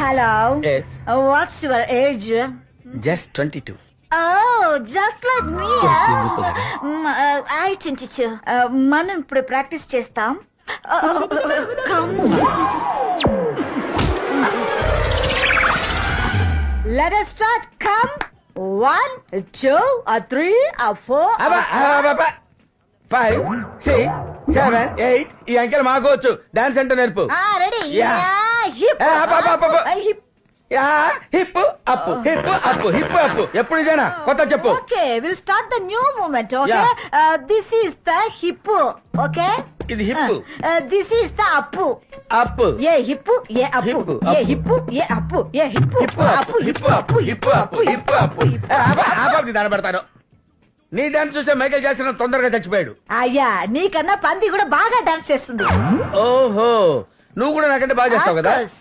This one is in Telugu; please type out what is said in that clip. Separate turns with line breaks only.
Hello.
Yes.
What's your age?
Just 22.
Oh, just like me. I 22. మనం ఇప్పుడు ప్రాక్టీస్ చేస్తాం. Come. Let us start. Come. 1, 2, 3, 4.
5, 6, 7, 8. ఈ అంకెలు మాకోవచ్చు. డాన్స్ అంటే నేర్పు.
Ready?
Yeah.
Hip. Hip.
Hip up hip up hip up. ఎప్పుడు ఇదేనా కొత్త చెప్పు.
Okay, we'll start the new movement. Okay.
Yeah.
This is the hip. Okay.
ఇది hip
This is the up.
Up
Yeah, hip. Yeah, up.
Hip,
Yeah,
up.
hip. Yeah, up. Yeah, hip.
Hip up hip up hip up hip up. దాని పెడతాను. నీ డాన్స్ చూస్తే మైకేల్ జాక్సన్ తొందరగా చచ్చిపోయాడు.
అయ్యా, నీకన్నా పంది కూడా బాగా డాన్స్ చేస్తుంది.
ఓహో, నువ్వు కూడా నాకంటే బాగా చేస్తావు కదా.
Of course.